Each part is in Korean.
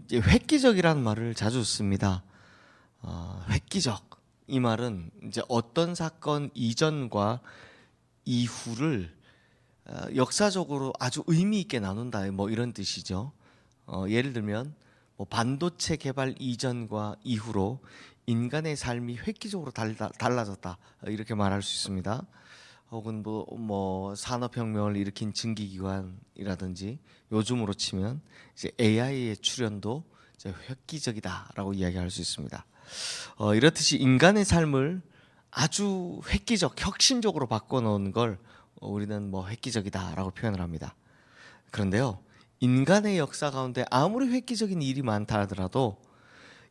이제 획기적이라는 말을 자주 씁니다. 획기적, 이 말은 이제 어떤 사건 이전과 이후를 역사적으로 아주 의미 있게 나눈다, 뭐 이런 뜻이죠. 예를 들면 뭐 반도체 개발 이전과 이후로 인간의 삶이 획기적으로 달라졌다, 이렇게 말할 수 있습니다. 혹은 뭐 산업혁명을 일으킨 증기기관이라든지, 요즘으로 치면 이제 AI의 출현도 이제 획기적이다라고 이야기할 수 있습니다. 이렇듯이 인간의 삶을 아주 획기적, 혁신적으로 바꿔놓은 걸 우리는 뭐 획기적이다라고 표현을 합니다. 그런데요, 인간의 역사 가운데 아무리 획기적인 일이 많다 하더라도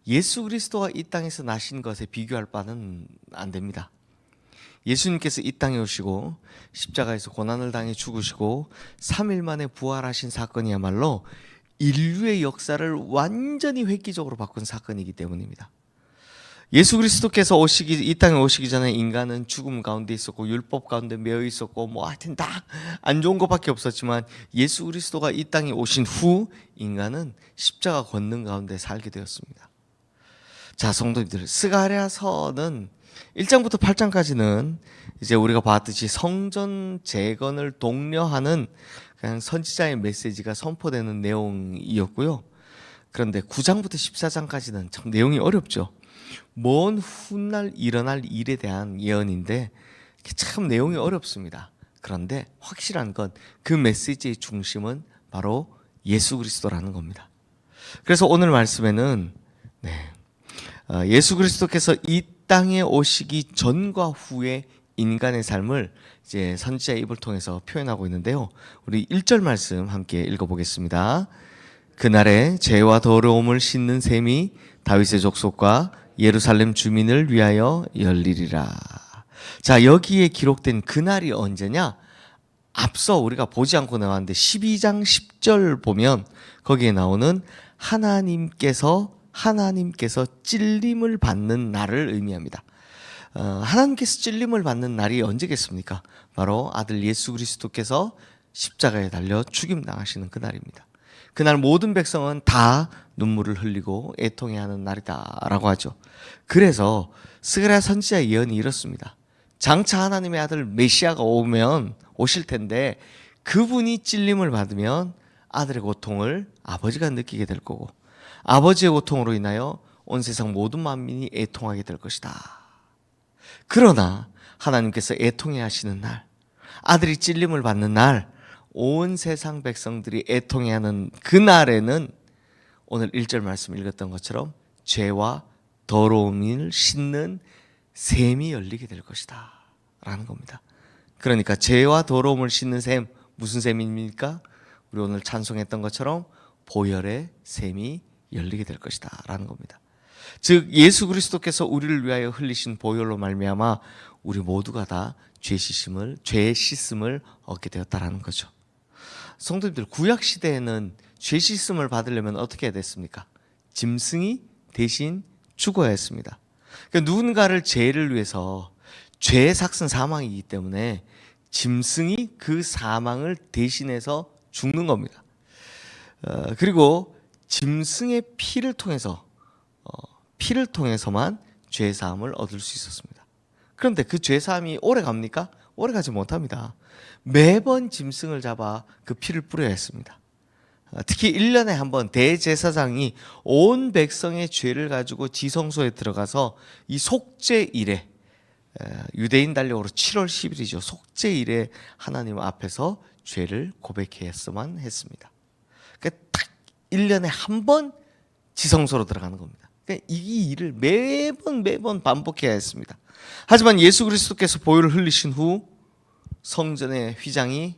예수 그리스도가 이 땅에서 나신 것에 비교할 바는 안 됩니다. 예수님께서 이 땅에 오시고 십자가에서 고난을 당해 죽으시고 3일 만에 부활하신 사건이야말로 인류의 역사를 완전히 획기적으로 바꾼 사건이기 때문입니다. 예수 그리스도께서 이 땅에 오시기 전에 인간은 죽음 가운데 있었고 율법 가운데 매여 있었고 뭐 하여튼 다 안 좋은 것밖에 없었지만, 예수 그리스도가 이 땅에 오신 후 인간은 십자가 권능 가운데 살게 되었습니다. 자, 성도님들, 스가랴서는 1장부터 8장까지는 이제 우리가 봤듯이 성전 재건을 독려하는 그냥 선지자의 메시지가 선포되는 내용이었고요. 그런데 9장부터 14장까지는 참 내용이 어렵죠. 먼 훗날 일어날 일에 대한 예언인데 참 내용이 어렵습니다. 그런데 확실한 건 그 메시지의 중심은 바로 예수 그리스도라는 겁니다. 그래서 오늘 말씀에는 예수 그리스도께서 이 땅에 오시기 전과 후의 인간의 삶을 이제 선지자의 입을 통해서 표현하고 있는데요. 우리 1절 말씀 함께 읽어보겠습니다. 그날에 죄와 더러움을 씻는 셈이 다윗의 족속과 예루살렘 주민을 위하여 열리리라. 자, 여기에 기록된 그날이 언제냐? 앞서 우리가 보지 않고 나왔는데 12장 10절 보면 거기에 나오는 하나님께서 찔림을 받는 날을 의미합니다. 하나님께서 찔림을 받는 날이 언제겠습니까? 바로 아들 예수 그리스도께서 십자가에 달려 죽임 당하시는 그날입니다. 그날 모든 백성은 다 눈물을 흘리고 애통해하는 날이다라고 하죠. 그래서 스가랴 선지자 예언이 이렇습니다. 장차 하나님의 아들 메시아가 오실 텐데 그분이 찔림을 받으면 아들의 고통을 아버지가 느끼게 될 거고, 아버지의 고통으로 인하여 온 세상 모든 만민이 애통하게 될 것이다. 그러나 하나님께서 애통해 하시는 날, 아들이 찔림을 받는 날, 온 세상 백성들이 애통해하는 그날에는 오늘 1절 말씀 읽었던 것처럼 죄와 더러움을 씻는 셈이 열리게 될 것이다 라는 겁니다. 그러니까 죄와 더러움을 씻는 셈, 무슨 셈입니까? 우리 오늘 찬송했던 것처럼 보혈의 셈이 열리게 될 것이다 라는 겁니다. 즉 예수 그리스도께서 우리를 위하여 흘리신 보혈로 말미암아 우리 모두가 다 죄 씻음을 얻게 되었다라는 거죠. 성도님들, 구약 시대에는 죄 씻음을 받으려면 어떻게 해야 됐습니까? 짐승이 대신 죽어야 했습니다. 그러니까 누군가를 죄를 위해서, 죄의 삭은 사망이기 때문에 짐승이 그 사망을 대신해서 죽는 겁니다. 그리고 짐승의 피를 통해서만 죄 사함을 얻을 수 있었습니다. 그런데 그 죄 사함이 오래 갑니까? 오래 가지 못합니다. 매번 짐승을 잡아 그 피를 뿌려야 했습니다. 특히 1년에 한 번 대제사장이 온 백성의 죄를 가지고 지성소에 들어가서 이 속죄일에, 유대인 달력으로 7월 10일이죠. 속죄일에 하나님 앞에서 죄를 고백해야만 했습니다. 그러니까 딱 1년에 한 번 지성소로 들어가는 겁니다. 그러니까 이 일을 매번 반복해야 했습니다. 하지만 예수 그리스도께서 보혈을 흘리신 후 성전의 휘장이,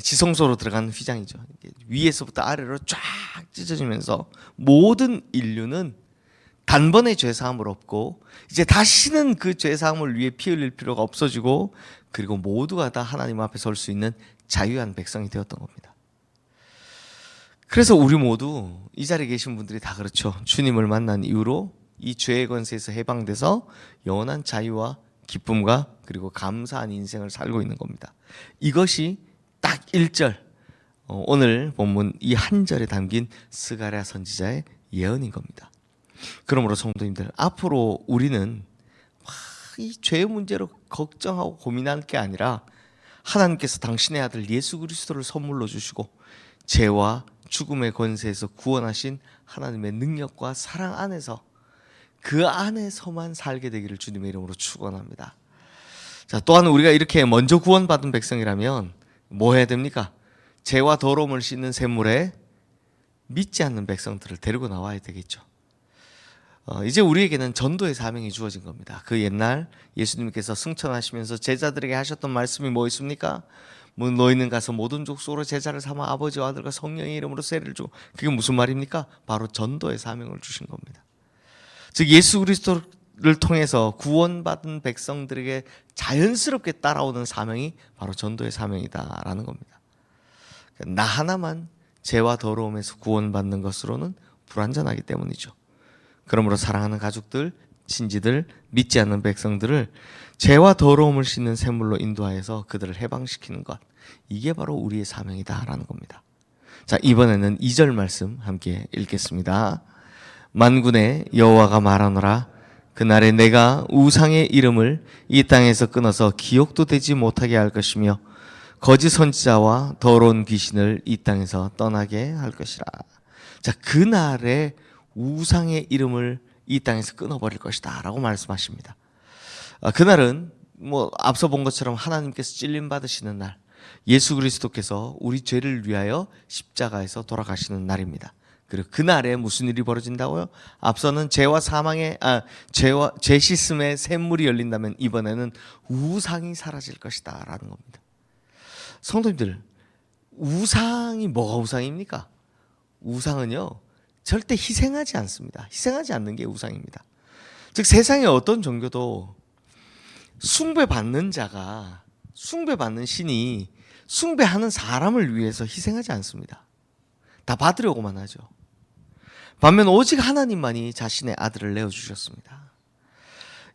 지성소로 들어가는 휘장이죠, 위에서부터 아래로 쫙 찢어지면서 모든 인류는 단번에 죄사함을 얻고 이제 다시는 그 죄사함을 위해 피 흘릴 필요가 없어지고, 그리고 모두가 다 하나님 앞에 설 수 있는 자유한 백성이 되었던 겁니다. 그래서 우리 모두, 이 자리에 계신 분들이 다 그렇죠. 주님을 만난 이후로 이 죄의 권세에서 해방돼서 영원한 자유와 기쁨과 그리고 감사한 인생을 살고 있는 겁니다. 이것이 딱 1절 오늘 본문 이 한 절에 담긴 스가랴 선지자의 예언인 겁니다. 그러므로 성도님들, 앞으로 우리는 이 죄의 문제로 걱정하고 고민할 게 아니라 하나님께서 당신의 아들 예수 그리스도를 선물로 주시고 죄와 죽음의 권세에서 구원하신 하나님의 능력과 사랑 안에서, 그 안에서만 살게 되기를 주님의 이름으로 축원합니다. 자, 또한 우리가 이렇게 먼저 구원받은 백성이라면 뭐 해야 됩니까? 죄와 더러움을 씻는 샘물에 믿지 않는 백성들을 데리고 나와야 되겠죠. 이제 우리에게는 전도의 사명이 주어진 겁니다. 그 옛날 예수님께서 승천하시면서 제자들에게 하셨던 말씀이 뭐 있습니까? 너희는 가서 모든 족속으로 제자를 삼아 아버지와 아들과 성령의 이름으로 세례를 주고, 그게 무슨 말입니까? 바로 전도의 사명을 주신 겁니다. 즉 예수 그리스도를 통해서 구원받은 백성들에게 자연스럽게 따라오는 사명이 바로 전도의 사명이다라는 겁니다. 나 하나만 죄와 더러움에서 구원받는 것으로는 불완전하기 때문이죠. 그러므로 사랑하는 가족들, 친지들, 믿지 않는 백성들을 죄와 더러움을 씻는 샘물로 인도하여서 그들을 해방시키는 것, 이게 바로 우리의 사명이다라는 겁니다. 자, 이번에는 2절 말씀 함께 읽겠습니다. 만군의 여호와가 말하노라. 그날에 내가 우상의 이름을 이 땅에서 끊어서 기억도 되지 못하게 할 것이며 거짓 선지자와 더러운 귀신을 이 땅에서 떠나게 할 것이라. 자, 그날에 우상의 이름을 이 땅에서 끊어버릴 것이다 라고 말씀하십니다. 그날은 앞서 본 것처럼 하나님께서 찔림 받으시는 날, 예수 그리스도께서 우리 죄를 위하여 십자가에서 돌아가시는 날입니다. 그리고 그날에 무슨 일이 벌어진다고요? 앞서는 죄와 죄 씻음의 샘물이 열린다면 이번에는 우상이 사라질 것이다 라는 겁니다. 성도님들, 우상이 뭐가 우상입니까? 우상은요, 절대 희생하지 않습니다. 희생하지 않는 게 우상입니다. 즉 세상의 어떤 종교도 숭배받는 자가, 숭배받는 신이 숭배하는 사람을 위해서 희생하지 않습니다. 다 받으려고만 하죠. 반면 오직 하나님만이 자신의 아들을 내어주셨습니다.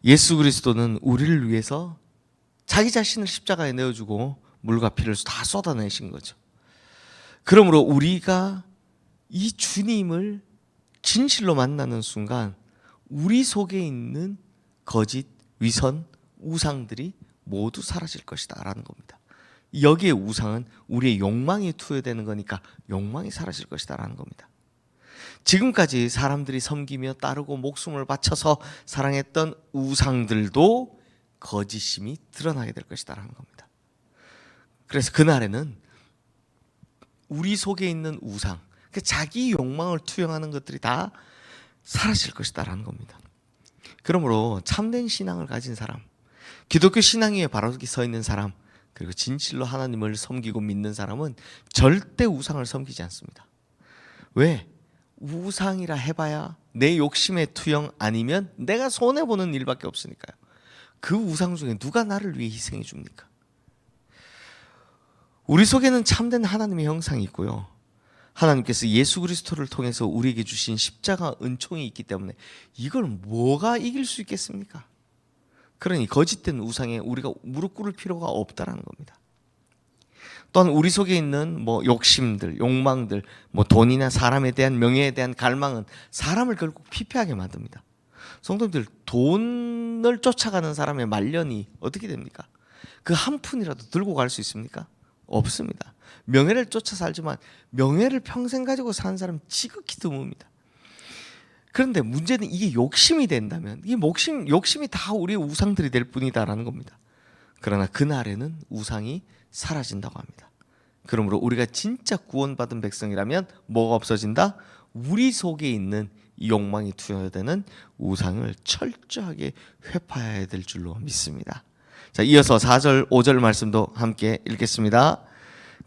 예수 그리스도는 우리를 위해서 자기 자신을 십자가에 내어주고 물과 피를 다 쏟아내신 거죠. 그러므로 우리가 이 주님을 진실로 만나는 순간 우리 속에 있는 거짓, 위선, 우상들이 모두 사라질 것이다 라는 겁니다. 여기에 우상은 우리의 욕망이 투여되는 거니까 욕망이 사라질 것이다 라는 겁니다. 지금까지 사람들이 섬기며 따르고 목숨을 바쳐서 사랑했던 우상들도 거짓심이 드러나게 될 것이다 라는 겁니다. 그래서 그날에는 우리 속에 있는 우상, 자기 욕망을 투영하는 것들이 다 사라질 것이다 라는 겁니다. 그러므로 참된 신앙을 가진 사람, 기독교 신앙 위에 바르게 서 있는 사람, 그리고 진실로 하나님을 섬기고 믿는 사람은 절대 우상을 섬기지 않습니다. 왜? 우상이라 해봐야 내 욕심의 투영 아니면 내가 손해보는 일밖에 없으니까요. 그 우상 중에 누가 나를 위해 희생해 줍니까? 우리 속에는 참된 하나님의 형상이 있고요, 하나님께서 예수 그리스도를 통해서 우리에게 주신 십자가 은총이 있기 때문에 이걸 뭐가 이길 수 있겠습니까? 그러니 거짓된 우상에 우리가 무릎 꿇을 필요가 없다라는 겁니다. 또한 우리 속에 있는 욕심들, 욕망들, 돈이나 사람에 대한 명예에 대한 갈망은 사람을 결국 피폐하게 만듭니다. 성도님들, 돈을 쫓아가는 사람의 말년이 어떻게 됩니까? 그 한 푼이라도 들고 갈 수 있습니까? 없습니다. 명예를 쫓아 살지만 명예를 평생 가지고 사는 사람 지극히 드뭅니다. 그런데 문제는 이게 욕심이 된다면 이 욕심이 다 우리의 우상들이 될 뿐이다라는 겁니다. 그러나 그날에는 우상이 사라진다고 합니다. 그러므로 우리가 진짜 구원받은 백성이라면 뭐가 없어진다? 우리 속에 있는 이 욕망이 투여되는 우상을 철저하게 회파해야 될 줄로 믿습니다. 자, 이어서 4절, 5절 말씀도 함께 읽겠습니다.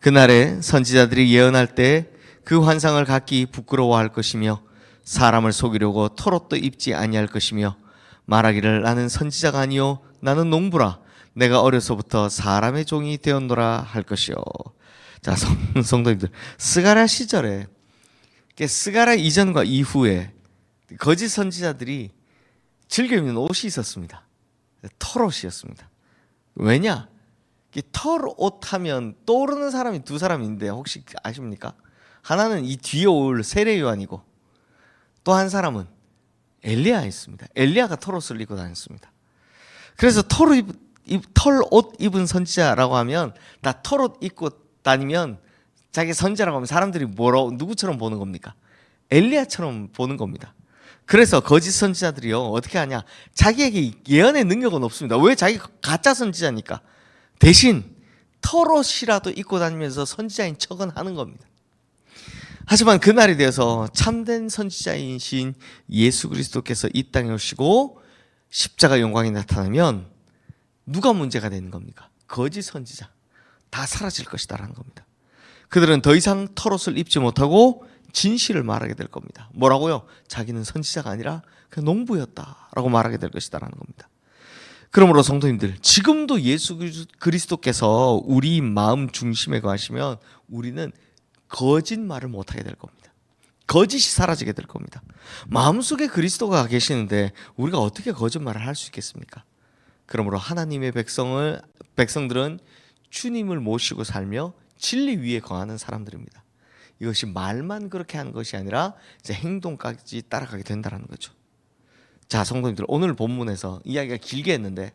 그날에 선지자들이 예언할 때 그 환상을 갖기 부끄러워할 것이며 사람을 속이려고 토롯도 입지 아니할 것이며 말하기를 나는 선지자가 아니요 나는 농부라 내가 어려서부터 사람의 종이 되었노라 할 것이요. 자, 성도님들, 스가랴 시절에, 스가랴 이전과 이후에 거짓 선지자들이 즐겨 입는 옷이 있었습니다. 털옷이었습니다. 왜냐? 털옷 하면 떠오르는 사람이 두 사람인데 혹시 아십니까? 하나는 이 뒤에 올 세례 요한이고 또 한 사람은 엘리야였습니다. 엘리야가 털옷을 입고 다녔습니다. 그래서 털옷 입은 선지자라고 하면 나 털옷 입고 다니면 자기 선지자라고 하면 사람들이 누구처럼 보는 겁니까? 엘리야처럼 보는 겁니다. 그래서 거짓 선지자들이요 어떻게 하냐? 자기에게 예언의 능력은 없습니다. 왜? 자기가 가짜 선지자니까. 대신 털옷이라도 입고 다니면서 선지자인 척은 하는 겁니다. 하지만 그날이 되어서 참된 선지자이신 예수 그리스도께서 이 땅에 오시고 십자가 영광이 나타나면 누가 문제가 되는 겁니까? 거짓 선지자 다 사라질 것이다라는 겁니다. 그들은 더 이상 털옷을 입지 못하고 진실을 말하게 될 겁니다. 뭐라고요? 자기는 선지자가 아니라 그냥 농부였다라고 말하게 될 것이다라는 겁니다. 그러므로 성도님들, 지금도 예수 그리스도께서 우리 마음 중심에 거하시면 우리는 거짓말을 못하게 될 겁니다. 거짓이 사라지게 될 겁니다. 마음속에 그리스도가 계시는데 우리가 어떻게 거짓말을 할 수 있겠습니까? 그러므로 하나님의 백성들은 주님을 모시고 살며 진리 위에 거하는 사람들입니다. 이것이 말만 그렇게 하는 것이 아니라 이제 행동까지 따라가게 된다는 거죠. 자, 성도님들, 오늘 본문에서 이야기가 길게 했는데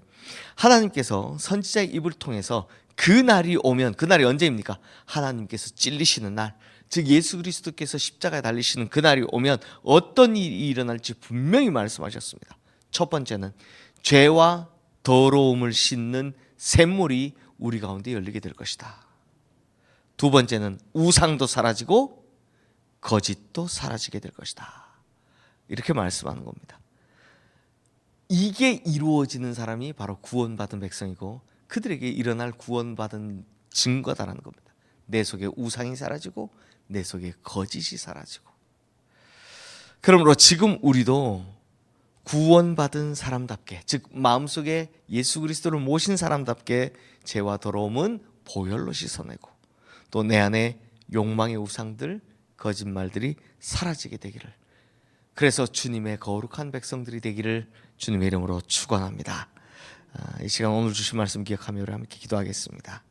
하나님께서 선지자의 입을 통해서 그 날이 오면, 그 날이 언제입니까? 하나님께서 찔리시는 날, 즉 예수 그리스도께서 십자가에 달리시는 그 날이 오면 어떤 일이 일어날지 분명히 말씀하셨습니다. 첫 번째는 죄와 더러움을 씻는 샘물이 우리 가운데 열리게 될 것이다. 두 번째는 우상도 사라지고 거짓도 사라지게 될 것이다. 이렇게 말씀하는 겁니다. 이게 이루어지는 사람이 바로 구원받은 백성이고 그들에게 일어날 구원받은 증거다라는 겁니다. 내 속에 우상이 사라지고 내 속에 거짓이 사라지고. 그러므로 지금 우리도 구원받은 사람답게, 즉 마음속에 예수 그리스도를 모신 사람답게 죄와 더러움은 보혈로 씻어내고 또 내 안에 욕망의 우상들, 거짓말들이 사라지게 되기를, 그래서 주님의 거룩한 백성들이 되기를 주님의 이름으로 축원합니다. 이 시간 오늘 주신 말씀 기억하며 우리 함께 기도하겠습니다.